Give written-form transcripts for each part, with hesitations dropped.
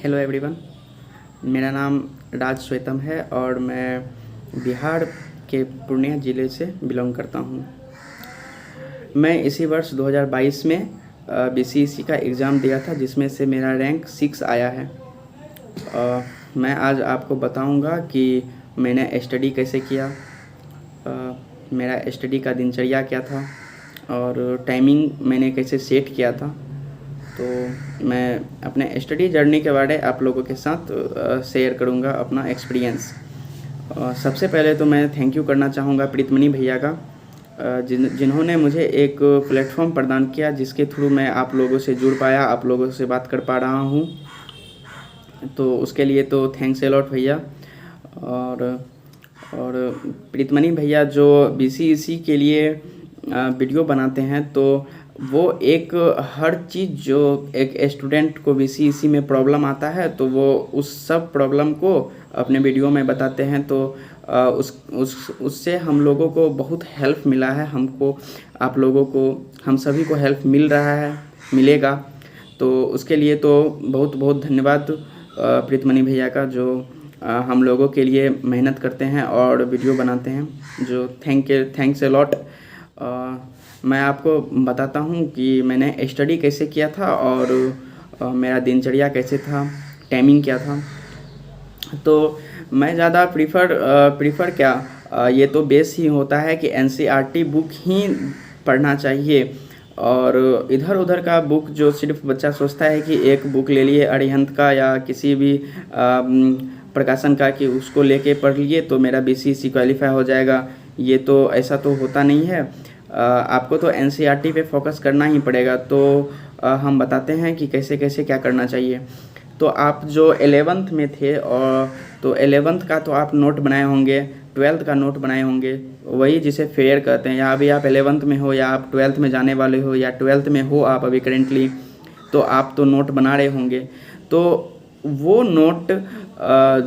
Hello everyone, मेरा नाम राज श्वेतम है और मैं बिहार के पूर्णिया ज़िले से बिलोंग करता हूँ। मैं इसी वर्ष 2022 में बीसीईसी का एग्ज़ाम दिया था जिसमें से मेरा रैंक 6 आया है। मैं आज आपको बताऊंगा कि मैंने स्टडी कैसे किया, मेरा स्टडी का दिनचर्या क्या था और टाइमिंग मैंने कैसे सेट किया था। तो मैं अपने स्टडी जर्नी के बारे आप लोगों के साथ शेयर करूंगा अपना एक्सपीरियंस। सबसे पहले तो मैं थैंक यू करना चाहूँगा प्रीतमनी भैया का, जिन्होंने मुझे एक प्लेटफॉर्म प्रदान किया जिसके थ्रू मैं आप लोगों से जुड़ पाया, आप लोगों से बात कर पा रहा हूँ। तो उसके लिए तो थैंक्स ए लॉट भैया। और प्रीतमनी भैया जो बीसीईसी के लिए वीडियो बनाते हैं, तो वो एक हर चीज़ जो एक स्टूडेंट को बीसीईसी में प्रॉब्लम आता है तो वो उस सब प्रॉब्लम को अपने वीडियो में बताते हैं। तो उससे हम लोगों को बहुत हेल्प मिला है, हमको, आप लोगों को, हम सभी को हेल्प मिल रहा है, मिलेगा। तो उसके लिए तो बहुत बहुत धन्यवाद प्रीतमनी भैया का, जो हम लोगों के लिए मेहनत करते हैं और वीडियो बनाते हैं, जो थैंक्स ए लॉट। मैं आपको बताता हूँ कि मैंने स्टडी कैसे किया था और मेरा दिनचर्या कैसे था, टाइमिंग क्या था। तो मैं ज़्यादा प्रीफर क्या, ये तो बेस ही होता है कि एनसीईआरटी बुक ही पढ़ना चाहिए। और इधर उधर का बुक जो सिर्फ बच्चा सोचता है कि एक बुक ले लिए अरिहंत का या किसी भी प्रकाशन का कि उसको लेके पढ़ लिए तो मेरा बीसीईसी क्वालिफाई हो जाएगा, ये तो ऐसा तो होता नहीं है। आपको तो एनसीईआरटी पे फोकस करना ही पड़ेगा। तो हम बताते हैं कि कैसे कैसे क्या करना चाहिए। तो आप जो 11th में थे और तो 11th का तो आप नोट बनाए होंगे, 12th का नोट बनाए होंगे, वही जिसे फेयर कहते हैं। या अभी आप 11th में हो या आप 12th में जाने वाले हो या 12th में हो आप अभी करेंटली, तो आप तो नोट बना रहे होंगे। तो वो नोट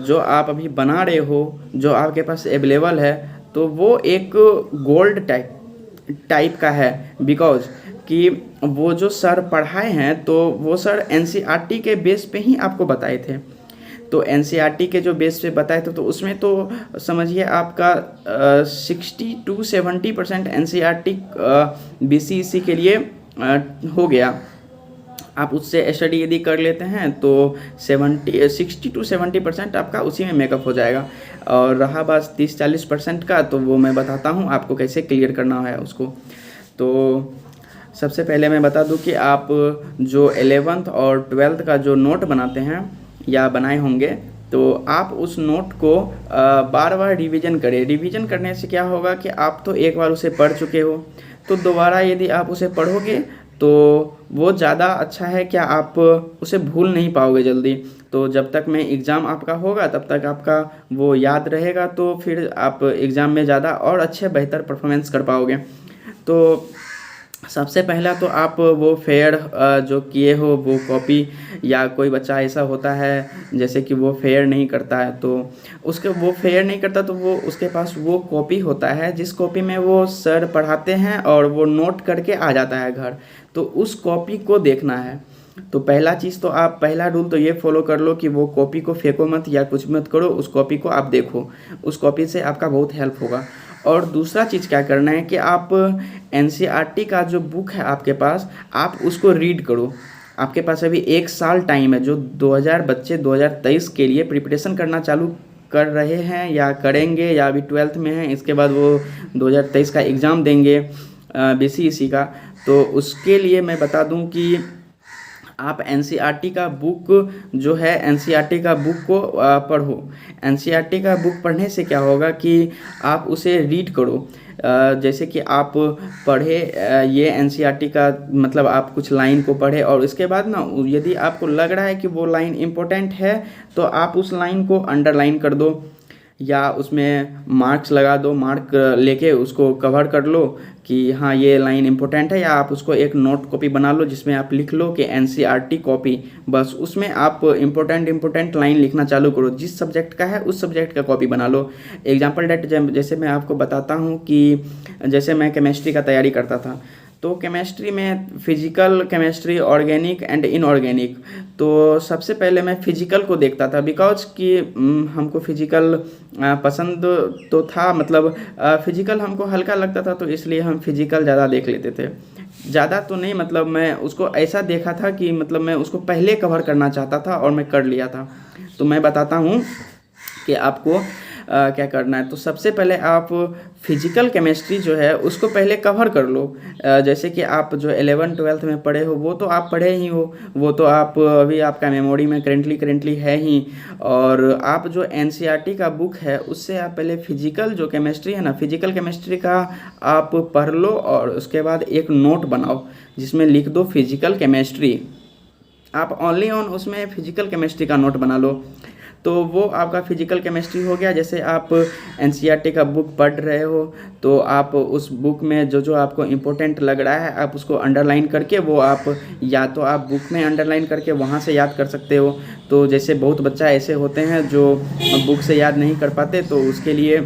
जो आप अभी बना रहे हो, जो आपके पास अवेलेबल है, तो वो एक गोल्ड टाइप का है। बिकॉज कि वो जो सर पढ़ाए हैं तो वो सर एनसीईआरटी के बेस पे ही आपको बताए थे। तो एनसीईआरटी के जो बेस पे बताए थे तो उसमें तो समझिए आपका 60 to 70% एनसीईआरटी बीसीईसी के लिए हो गया। आप उससे स्टडी यदि कर लेते हैं तो 60 to 70% आपका उसी में मेकअप हो जाएगा। और रहा बात 30-40% का, तो वो मैं बताता हूँ आपको कैसे क्लियर करना है उसको। तो सबसे पहले मैं बता दूं कि आप जो 11th और 12th का जो नोट बनाते हैं या बनाए होंगे, तो आप उस नोट को बार बार रिवीजन करें। रिवीजन करने से क्या होगा कि आप तो एक बार उसे पढ़ चुके हो, तो दोबारा यदि आप उसे पढ़ोगे तो वो ज़्यादा अच्छा है, क्या आप उसे भूल नहीं पाओगे जल्दी। तो जब तक में एग्ज़ाम आपका होगा तब तक आपका वो याद रहेगा, तो फिर आप एग्ज़ाम में ज़्यादा और अच्छे बेहतर परफॉर्मेंस कर पाओगे। तो सबसे पहला तो आप वो फेयर जो किए हो वो कॉपी, या कोई बच्चा ऐसा होता है जैसे कि वो फेयर नहीं करता है, तो उसके वो फेयर नहीं करता तो वो उसके पास वो कॉपी होता है जिस कॉपी में वो सर पढ़ाते हैं और वो नोट करके आ जाता है घर। तो उस कॉपी को देखना है। तो पहला चीज़ तो आप, पहला रूल तो ये फॉलो कर लो कि वो कॉपी को फेंको मत या कुछ मत करो, उस कॉपी को आप देखो, उस कॉपी से आपका बहुत हेल्प होगा। और दूसरा चीज़ क्या करना है कि आप एनसीईआरटी का जो बुक है आपके पास, आप उसको रीड करो। आपके पास अभी 1 साल टाइम है। जो 2023 के लिए प्रिपरेशन करना चालू कर रहे हैं या करेंगे या अभी 12th में हैं, इसके बाद वो 2023 का एग्ज़ाम देंगे बीसीईसी का, तो उसके लिए मैं बता दूं कि आप एनसीईआरटी का बुक जो है, एनसीईआरटी का बुक को पढ़ो। एनसीईआरटी का बुक पढ़ने से क्या होगा कि आप उसे रीड करो। जैसे कि आप पढ़े ये एनसीईआरटी का मतलब आप कुछ लाइन को पढ़े और उसके बाद ना यदि आपको लग रहा है कि वो लाइन इम्पोर्टेंट है तो आप उस लाइन को अंडरलाइन कर दो या उसमें मार्क्स लगा दो, मार्क लेके उसको कवर कर लो कि हाँ ये लाइन इम्पोर्टेंट है। या आप उसको एक नोट कॉपी बना लो जिसमें आप लिख लो कि एनसीईआरटी कॉपी, बस उसमें आप इम्पोर्टेंट लाइन लिखना चालू करो। जिस सब्जेक्ट का है उस सब्जेक्ट का कॉपी बना लो। एग्जाम्पल डेट जैसे मैं आपको बताता हूँ कि जैसे मैं केमिस्ट्री का तैयारी करता था, तो केमिस्ट्री में physical chemistry, organic and inorganic. तो सबसे पहले मैं फिजिकल को देखता था, बिकॉज कि हमको फिजिकल पसंद तो था, मतलब फिजिकल हमको हल्का लगता था, तो इसलिए हम फिजिकल ज़्यादा देख लेते थे। ज़्यादा तो नहीं, मतलब मैं उसको ऐसा देखा था कि मतलब मैं उसको पहले कवर करना चाहता था और मैं कर लिया था। तो मैं बताता हूँ कि आपको क्या करना है। तो सबसे पहले आप फिजिकल केमिस्ट्री जो है उसको पहले कवर कर लो। जैसे कि आप जो 11th-12th में पढ़े हो वो तो आप पढ़े ही हो, वो तो आप अभी आपका मेमोरी में करेंटली है ही। और आप जो एनसीईआरटी का बुक है उससे आप पहले फिजिकल जो केमिस्ट्री है ना, फिजिकल केमिस्ट्री का आप पढ़ लो और उसके बाद एक नोट बनाओ जिसमें लिख दो फिजिकल केमिस्ट्री। आप ओनली ऑन उसमें फिजिकल केमिस्ट्री का नोट बना लो, तो वो आपका फिजिकल केमिस्ट्री हो गया। जैसे आप एनसीईआरटी का बुक पढ़ रहे हो तो आप उस बुक में जो जो आपको इम्पोर्टेंट लग रहा है आप उसको अंडरलाइन करके, वो आप या तो आप बुक में अंडरलाइन करके वहाँ से याद कर सकते हो। तो जैसे बहुत बच्चा ऐसे होते हैं जो बुक से याद नहीं कर पाते, तो उसके लिए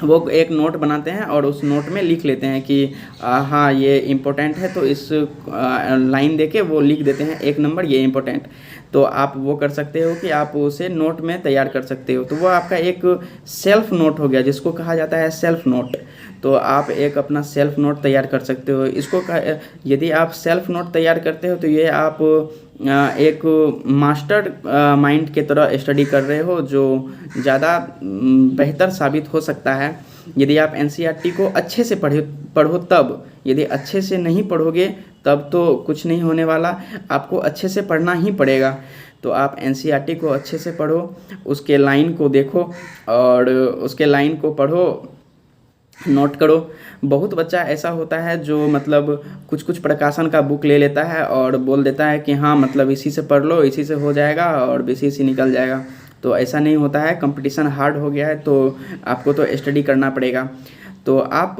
वो एक नोट बनाते हैं और उस नोट में लिख लेते हैं कि हाँ ये इम्पोर्टेंट है, तो इस लाइन देके वो लिख देते हैं 1 नंबर ये इम्पोर्टेंट। तो आप वो कर सकते हो कि आप उसे नोट में तैयार कर सकते हो। तो वो आपका एक सेल्फ नोट हो गया जिसको कहा जाता है सेल्फ नोट। तो आप एक अपना सेल्फ नोट तैयार कर सकते हो। इसको यदि आप सेल्फ नोट तैयार करते हो तो ये आप एक मास्टर माइंड के तरह स्टडी कर रहे हो, जो ज़्यादा बेहतर साबित हो सकता है यदि आप एनसीईआरटी को अच्छे से पढ़ो तब। यदि अच्छे से नहीं पढ़ोगे तब तो कुछ नहीं होने वाला, आपको अच्छे से पढ़ना ही पड़ेगा। तो आप एनसीईआरटी को अच्छे से पढ़ो, उसके लाइन को देखो और उसके लाइन को पढ़ो, नोट करो। बहुत बच्चा ऐसा होता है जो मतलब कुछ कुछ प्रकाशन का बुक ले लेता है और बोल देता है कि हाँ मतलब इसी से पढ़ लो, इसी से हो जाएगा और बीसीएसई निकल जाएगा। तो ऐसा नहीं होता है, कंपटीशन हार्ड हो गया है तो आपको तो स्टडी करना पड़ेगा। तो आप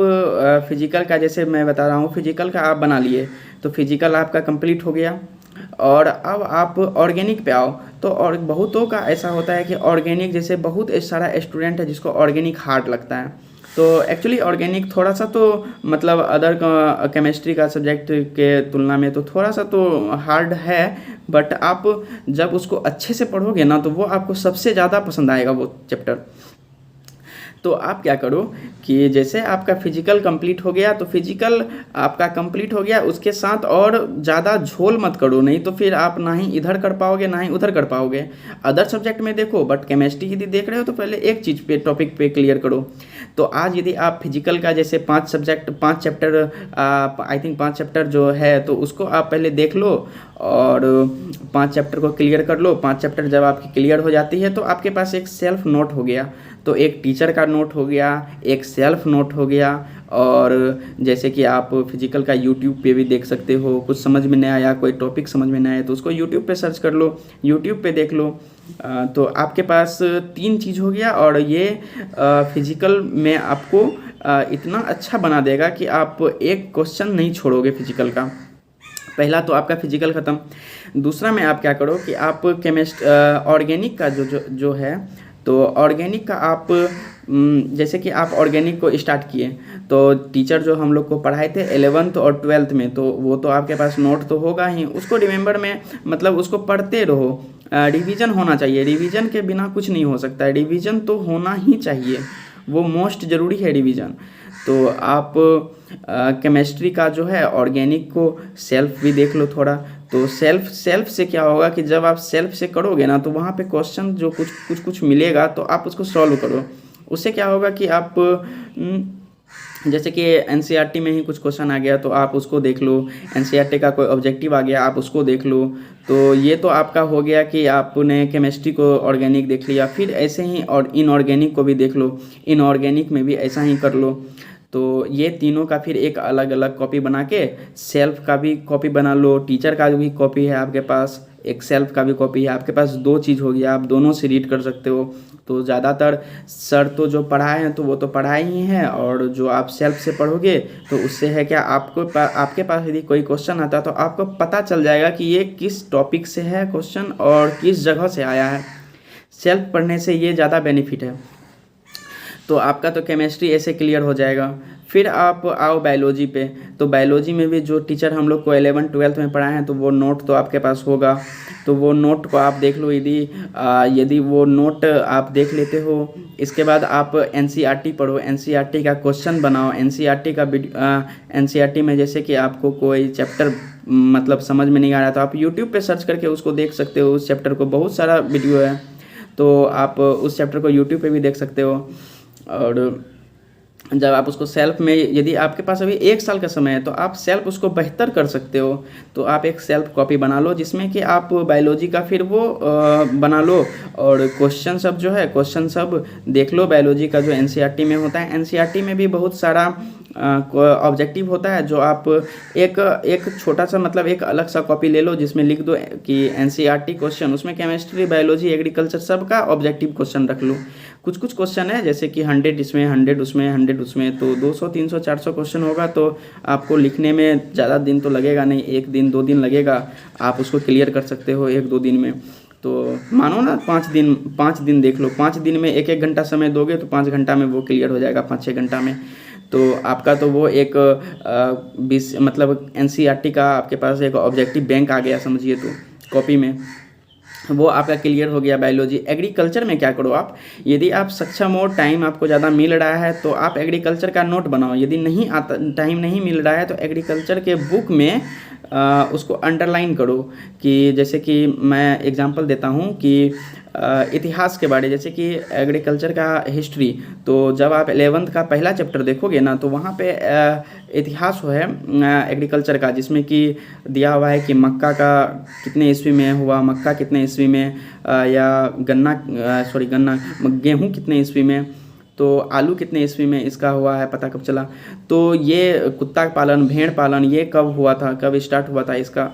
फिजिकल का, जैसे मैं बता रहा हूँ, फिजिकल का आप बना लिए तो फिजिकल आपका कंप्लीट हो गया। और अब आप ऑर्गेनिक पे आओ। तो और बहुतों का ऐसा होता है कि ऑर्गेनिक, जैसे बहुत सारा स्टूडेंट है जिसको ऑर्गेनिक हार्ड लगता है। तो एक्चुअली ऑर्गेनिक थोड़ा सा तो मतलब अदर केमिस्ट्री का सब्जेक्ट के तुलना में तो थोड़ा सा तो हार्ड है, बट आप जब उसको अच्छे से पढ़ोगे ना तो वो आपको सबसे ज़्यादा पसंद आएगा वो चैप्टर। तो आप क्या करो कि जैसे आपका फिजिकल कंप्लीट हो गया, तो फिजिकल आपका कंप्लीट हो गया, उसके साथ और ज़्यादा झोल मत करो, नहीं तो फिर आप ना ही इधर कर पाओगे ना ही उधर कर पाओगे। अदर सब्जेक्ट में देखो, बट केमिस्ट्री यदि देख रहे हो तो पहले एक चीज़ पे, टॉपिक पे क्लियर करो। तो आज यदि आप फिजिकल का जैसे 5 चैप्टर, आई थिंक 5 चैप्टर जो है तो उसको आप पहले देख लो और 5 चैप्टर को क्लियर कर लो। 5 चैप्टर जब आपकी क्लियर हो जाती है तो आपके पास एक सेल्फ नोट हो गया। तो एक टीचर का नोट हो गया, एक सेल्फ नोट हो गया। और जैसे कि आप फिजिकल का यूट्यूब पे भी देख सकते हो, कुछ समझ में नहीं आया, कोई टॉपिक समझ में नहीं आया तो उसको यूट्यूब पे सर्च कर लो, यूट्यूब पे देख लो। तो आपके पास 3 चीज़ हो गया और ये फिजिकल में आपको इतना अच्छा बना देगा कि आप एक क्वेश्चन नहीं छोड़ोगे फिजिकल का। पहला तो आपका फिजिकल ख़त्म। दूसरा में आप क्या करो कि आप ऑर्गेनिक का जो है, तो ऑर्गेनिक का आप जैसे कि आप ऑर्गेनिक को स्टार्ट किए तो टीचर जो हम लोग को पढ़ाए थे 11th और 12th में, तो वो तो आपके पास नोट तो होगा ही, उसको रिमेंबर में मतलब उसको पढ़ते रहो। रिवीजन होना चाहिए, रिवीजन के बिना कुछ नहीं हो सकता है, रिवीजन तो होना ही चाहिए, वो मोस्ट ज़रूरी है रिवीजन। तो आप केमिस्ट्री का जो है ऑर्गेनिक को सेल्फ भी देख लो थोड़ा। तो सेल्फ से क्या होगा कि जब आप सेल्फ से करोगे ना तो वहाँ पे क्वेश्चन जो कुछ मिलेगा तो आप उसको सॉल्व करो। उससे क्या होगा कि आप जैसे कि एनसीईआरटी में ही कुछ क्वेश्चन आ गया तो आप उसको देख लो, एनसीईआरटी का कोई ऑब्जेक्टिव आ गया आप उसको देख लो। तो ये तो आपका हो गया कि आपने केमिस्ट्री को ऑर्गेनिक देख लिया। फिर ऐसे ही और इनऑर्गेनिक को भी देख लो, इनऑर्गेनिक में भी ऐसा ही कर लो। तो ये तीनों का फिर एक अलग अलग कॉपी बना के, सेल्फ का भी कॉपी बना लो, टीचर का भी कॉपी है आपके पास, एक सेल्फ का भी कॉपी है आपके पास, 2 चीज़ हो गया, आप दोनों से रीड कर सकते हो। तो ज़्यादातर सर तो जो पढ़ाए हैं तो वो तो पढ़ाए ही हैं, और जो आप सेल्फ से पढ़ोगे तो उससे है क्या, आपके पास यदि कोई क्वेश्चन आता है तो आपको पता चल जाएगा कि ये किस टॉपिक से है क्वेश्चन और किस जगह से आया है। सेल्फ पढ़ने से ये ज़्यादा बेनिफिट है। तो आपका तो केमिस्ट्री ऐसे क्लियर हो जाएगा। फिर आप आओ बायोलॉजी पे, तो बायोलॉजी में भी जो टीचर हम लोग को 11th-12th में पढ़ाए हैं तो वो नोट तो आपके पास होगा, तो वो नोट को आप देख लो। यदि वो नोट आप देख लेते हो, इसके बाद आप एनसीईआरटी पढ़ो, एनसीईआरटी का क्वेश्चन बनाओ। एनसीईआरटी में जैसे कि आपको कोई चैप्टर मतलब समझ में नहीं आ रहा तो आप यूट्यूब पे सर्च करके उसको देख सकते हो। उस चैप्टर को बहुत सारा वीडियो है, तो आप उस चैप्टर को यूट्यूब पे भी देख सकते हो। और जब आप उसको सेल्फ में, यदि आपके पास अभी 1 साल का समय है तो आप सेल्फ उसको बेहतर कर सकते हो। तो आप एक सेल्फ कॉपी बना लो जिसमें कि आप बायोलॉजी का फिर वो बना लो, और क्वेश्चन सब जो है क्वेश्चन सब देख लो बायोलॉजी का जो एनसीईआरटी में होता है। एनसीईआरटी में भी बहुत सारा ऑब्जेक्टिव होता है, जो आप एक छोटा सा मतलब एक अलग सा कॉपी ले लो जिसमें लिख दो कि एनसीईआरटी क्वेश्चन, उसमें केमिस्ट्री, बायोलॉजी, एग्रीकल्चर सब का ऑब्जेक्टिव क्वेश्चन रख लो। कुछ कुछ क्वेश्चन है जैसे कि 100 इसमें, 100 उसमें, 100 उसमें, तो 200, 300, 400 क्वेश्चन होगा, तो आपको लिखने में ज़्यादा दिन तो लगेगा नहीं, 1 दिन 2 दिन लगेगा, आप उसको क्लियर कर सकते हो 1-2 दिन में। तो मानो ना 5 दिन देख लो, 5 दिन में 1-1 घंटा समय दोगे तो 5 घंटा में वो क्लियर हो जाएगा, 5-6 घंटा में। तो आपका तो वो एक 20 मतलब एनसीईआरटी का आपके पास एक ऑब्जेक्टिव बैंक आ गया समझिए, तो कॉपी में वो आपका क्लियर हो गया बायोलॉजी। एग्रीकल्चर में क्या करो आप, यदि आप सक्षम हो, टाइम आपको ज़्यादा मिल रहा है तो आप एग्रीकल्चर का नोट बनाओ। यदि नहीं आता, टाइम नहीं मिल रहा है तो एग्रीकल्चर के बुक में उसको अंडरलाइन करो। कि जैसे कि मैं एग्जांपल देता हूँ कि इतिहास के बारे, जैसे कि एग्रीकल्चर का हिस्ट्री, तो जब आप 11th का पहला चैप्टर देखोगे ना तो वहाँ पे इतिहास है एग्रीकल्चर का, जिसमें कि दिया हुआ है कि मक्का का कितने ईस्वी में हुआ, मक्का कितने ईस्वी में, या गेहूँ कितने ईस्वी में, तो आलू कितने ईस्वी में इसका हुआ है, पता कब चला। तो ये कुत्ता पालन, भेड़ पालन ये कब हुआ था, कब स्टार्ट हुआ था इसका,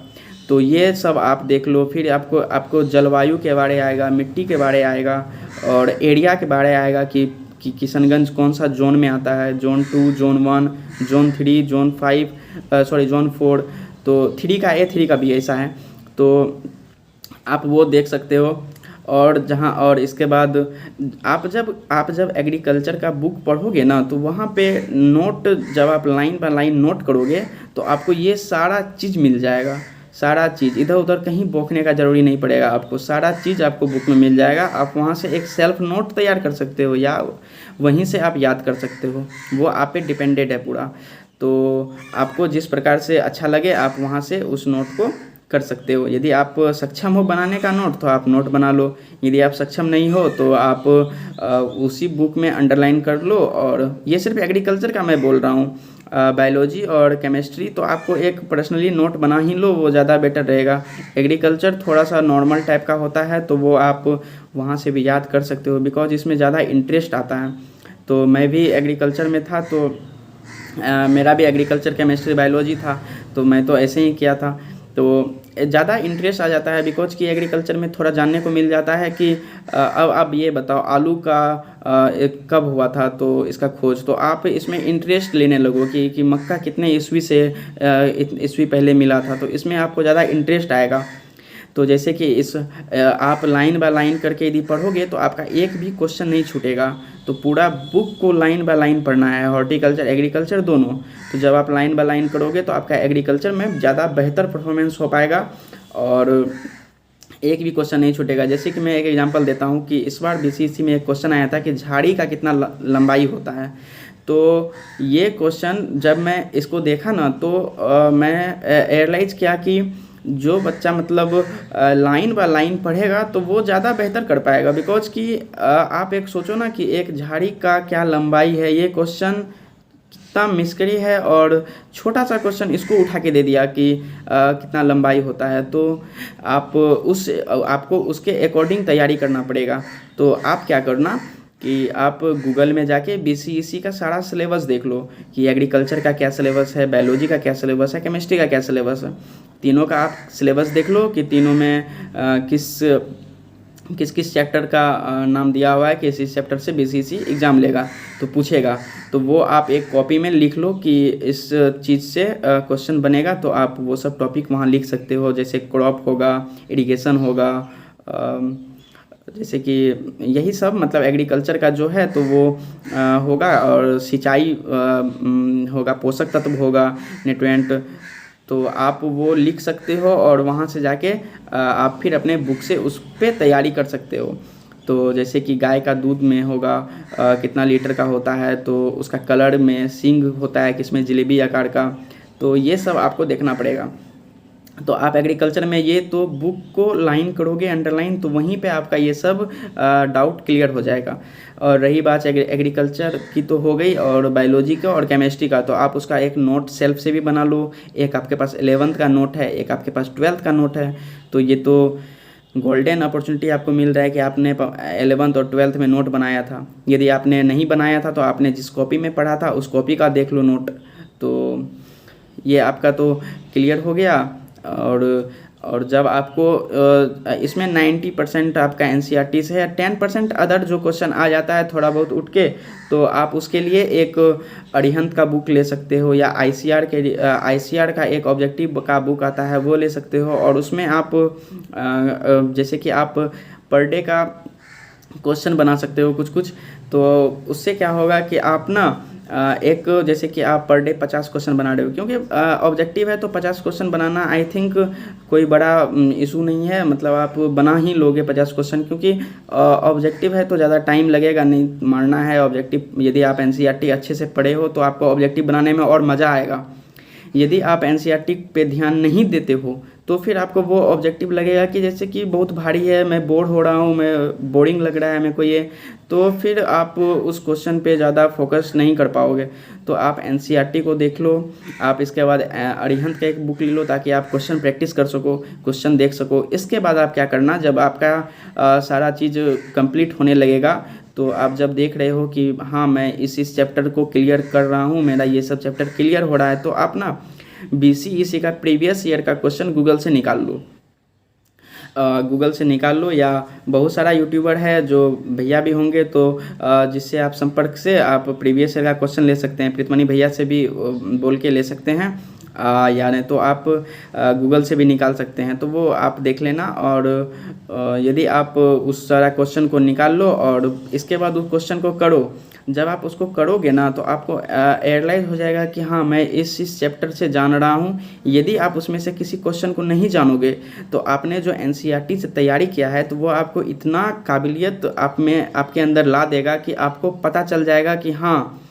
तो ये सब आप देख लो। फिर आपको जलवायु के बारे आएगा, मिट्टी के बारे आएगा, और एरिया के बारे आएगा कि किशनगंज कौन सा जोन में आता है, जोन 2, जोन 1, जोन 3, जोन 4। तो 3 का A, 3 का B ऐसा है, तो आप वो देख सकते हो। और इसके बाद आप जब एग्रीकल्चर का बुक पढ़ोगे ना तो वहाँ पे नोट, जब आप लाइन बाय लाइन नोट करोगे तो आपको ये सारा चीज़ मिल जाएगा। सारा चीज़ इधर उधर कहीं बौखने का ज़रूरी नहीं पड़ेगा आपको, सारा चीज़ आपको बुक में मिल जाएगा। आप वहाँ से एक सेल्फ नोट तैयार कर सकते हो या वहीं से आप याद कर सकते हो, वो आप पे डिपेंडेड है पूरा। तो आपको जिस प्रकार से अच्छा लगे आप वहाँ से उस नोट को कर सकते हो। यदि आप सक्षम हो बनाने का नोट तो आप नोट बना लो, यदि आप सक्षम नहीं हो तो आप उसी बुक में अंडरलाइन कर लो। और ये सिर्फ एग्रीकल्चर का मैं बोल रहा हूँ, बायोलॉजी और केमिस्ट्री तो आपको एक पर्सनली नोट बना ही लो, वो ज़्यादा बेटर रहेगा। एग्रीकल्चर थोड़ा सा नॉर्मल टाइप का होता है तो वो आप वहाँ से भी याद कर सकते हो, बिकॉज इसमें ज़्यादा इंटरेस्ट आता है। तो मैं भी एग्रीकल्चर में था, तो मेरा भी एग्रीकल्चर केमिस्ट्री बायोलॉजी था, तो मैं तो ऐसे ही किया था। तो ज़्यादा इंटरेस्ट आ जाता है, बिकॉज कि एग्रीकल्चर में थोड़ा जानने को मिल जाता है कि अब आप ये बताओ आलू का कब हुआ था तो इसका खोज, तो आप इसमें इंटरेस्ट लेने लगो कि मक्का कितने ईस्वी से ईस्वी पहले मिला था, तो इसमें आपको ज़्यादा इंटरेस्ट आएगा। तो जैसे कि आप लाइन बाय लाइन करके यदि पढ़ोगे तो आपका एक भी क्वेश्चन नहीं छूटेगा। तो पूरा बुक को लाइन बाय लाइन पढ़ना है, हॉर्टिकल्चर एग्रीकल्चर दोनों। तो जब आप लाइन बाय लाइन करोगे तो आपका एग्रीकल्चर में ज़्यादा बेहतर परफॉर्मेंस हो पाएगा और एक भी क्वेश्चन नहीं छूटेगा। जैसे कि मैं एक एग्जांपल देता हूँ कि इस बार बीसीईसी में एक क्वेश्चन आया था कि झाड़ी का कितना लंबाई होता है। तो ये क्वेश्चन जब मैं इसको देखा ना तो मैं एयरलाइज किया कि जो बच्चा मतलब लाइन बाय लाइन पढ़ेगा तो वो ज़्यादा बेहतर कर पाएगा। बिकॉज कि आप एक सोचो ना कि एक झाड़ी का क्या लंबाई है, ये क्वेश्चन कितना मिस्करी है और छोटा सा क्वेश्चन इसको उठा के दे दिया कि कितना लंबाई होता है। तो आपको उसके अकॉर्डिंग तैयारी करना पड़ेगा। तो आप क्या करना कि आप गूगल में जाके बीसीईसी का सारा सिलेबस देख लो कि एग्रीकल्चर का क्या सिलेबस है, बायोलॉजी का क्या सिलेबस है, केमिस्ट्री का क्या सिलेबस है। तीनों का आप सिलेबस देख लो कि तीनों में किस किस चैप्टर का नाम दिया हुआ है, किस चैप्टर से बीसीईसी एग्ज़ाम लेगा तो पूछेगा। तो वो आप एक कॉपी में लिख लो कि इस चीज़ से क्वेश्चन बनेगा, तो आप वो सब टॉपिक वहाँ लिख सकते हो। जैसे क्रॉप होगा, इरिगेशन होगा, जैसे कि यही सब मतलब एग्रीकल्चर का जो है तो वो होगा, और सिंचाई होगा, पोषक तत्व होगा, न्यूट्रिएंट, तो आप वो लिख सकते हो और वहाँ से जाके आप फिर अपने बुक से उस पे तैयारी कर सकते हो। तो जैसे कि गाय का दूध में होगा कितना लीटर का होता है, तो उसका कलर में सींग होता है किसमें जलेबी आकार का, तो ये सब आपको देखना पड़ेगा। तो आप एग्रीकल्चर में ये तो बुक को लाइन करोगे अंडरलाइन, तो वहीं पे आपका ये सब डाउट क्लियर हो जाएगा। और रही बात एग्रीकल्चर की तो हो गई, और बायोलॉजी का और केमिस्ट्री का, तो आप उसका एक नोट सेल्फ से भी बना लो। एक आपके पास 11th का नोट है, एक आपके पास 12th का नोट है, तो ये तो गोल्डन अपॉर्चुनिटी आपको मिल रहा है कि आपने 11th और 12th में नोट बनाया था। यदि आपने नहीं बनाया था तो आपने जिस कॉपी में पढ़ा था उस कॉपी का देख लो नोट। तो ये आपका तो क्लियर हो गया। और जब आपको इसमें 90% आपका एनसीईआरटी से है, 10% अदर जो क्वेश्चन आ जाता है थोड़ा बहुत उठ के, तो आप उसके लिए एक अरिहंत का बुक ले सकते हो, या आईसीआर का एक ऑब्जेक्टिव का बुक आता है वो ले सकते हो। और उसमें आप जैसे कि आप पर डे का क्वेश्चन बना सकते हो कुछ कुछ, तो उससे क्या होगा कि आप ना एक जैसे कि आप पर डे 50 क्वेश्चन बना रहे हो, क्योंकि ऑब्जेक्टिव है तो 50 क्वेश्चन बनाना आई थिंक कोई बड़ा इशू नहीं है, मतलब आप बना ही लोगे 50 क्वेश्चन, क्योंकि ऑब्जेक्टिव है तो ज़्यादा टाइम लगेगा नहीं, मारना है ऑब्जेक्टिव। यदि आप एनसीईआरटी अच्छे से पढ़े हो तो आपको ऑब्जेक्टिव बनाने में और मज़ा आएगा। यदि आप एनसीईआरटी पे ध्यान नहीं देते हो तो फिर आपको वो ऑब्जेक्टिव लगेगा कि जैसे कि बहुत भारी है, मैं बोर हो रहा हूँ, मैं बोरिंग लग रहा है मेरे को ये, तो फिर आप उस क्वेश्चन पे ज़्यादा फोकस नहीं कर पाओगे। तो आप एनसीईआरटी को देख लो, आप इसके बाद अरिहंत का एक बुक ले लो ताकि आप क्वेश्चन प्रैक्टिस कर सको, क्वेश्चन देख सको। इसके बाद आप क्या करना, जब आपका सारा चीज़ कंप्लीट होने लगेगा, तो आप जब देख रहे हो कि हाँ मैं इस चैप्टर को क्लियर कर रहा हूँ, मेरा ये सब चैप्टर क्लियर हो रहा है, तो आप ना बीसीईसी का प्रीवियस ईयर का क्वेश्चन गूगल से निकाल लो। गूगल से निकाल लो, या बहुत सारा यूट्यूबर है जो भैया भी होंगे, तो जिससे आप संपर्क से आप प्रीवियस ईयर का क्वेश्चन ले सकते हैं। प्रीतमणि भैया से भी बोल के ले सकते हैं, या नहीं तो आप गूगल से भी निकाल सकते हैं, तो वो आप देख लेना। और यदि आप उस सारा क्वेश्चन को निकाल लो और इसके बाद उस क्वेश्चन को करो, जब आप उसको करोगे ना तो आपको रियलाइज़ हो जाएगा कि हाँ मैं इस चैप्टर से जान रहा हूँ। यदि आप उसमें से किसी क्वेश्चन को नहीं जानोगे तो आपने जो एनसीईआरटी से तैयारी किया है तो वो आपको इतना काबिलियत आपके अंदर ला देगा कि आपको पता चल जाएगा कि हाँ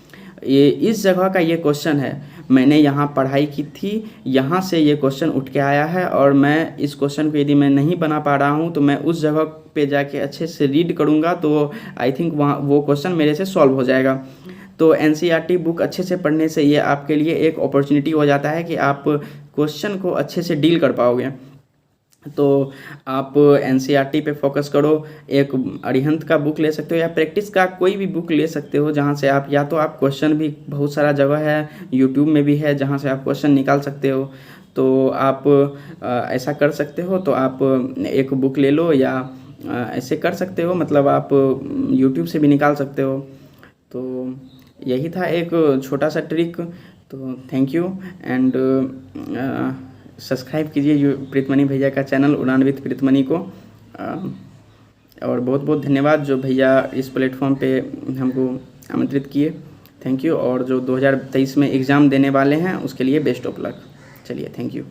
ये इस जगह का ये क्वेश्चन है, मैंने यहाँ पढ़ाई की थी, यहाँ से ये क्वेश्चन उठ के आया है, और मैं इस क्वेश्चन को यदि मैं नहीं बना पा रहा हूँ तो मैं उस जगह पे जाके अच्छे से रीड करूँगा, तो आई थिंक वहाँ वो क्वेश्चन मेरे से सॉल्व हो जाएगा। तो एनसीईआरटी बुक अच्छे से पढ़ने से ये आपके लिए एक अपॉर्चुनिटी हो जाता है कि आप क्वेश्चन को अच्छे से डील कर पाओगे। तो आप एनसीईआरटी पे फोकस करो, एक अरिहंत का बुक ले सकते हो या प्रैक्टिस का कोई भी बुक ले सकते हो, जहाँ से आप या तो आप क्वेश्चन भी बहुत सारा जगह है, यूट्यूब में भी है जहाँ से आप क्वेश्चन निकाल सकते हो। तो आप ऐसा कर सकते हो, तो आप एक बुक ले लो, या ऐसे कर सकते हो, मतलब आप यूट्यूब से भी निकाल सकते हो। तो यही था एक छोटा सा ट्रिक। तो थैंक यू, एंड सब्सक्राइब कीजिए प्रीतमणि भैया का चैनल उड़ान विद प्रीतमणि को। और बहुत बहुत धन्यवाद जो भैया इस प्लेटफॉर्म पे हमको आमंत्रित किए। Thank you. और जो 2023 में एग्ज़ाम देने वाले हैं उसके लिए बेस्ट ऑफ लक। चलिए, थैंक यू।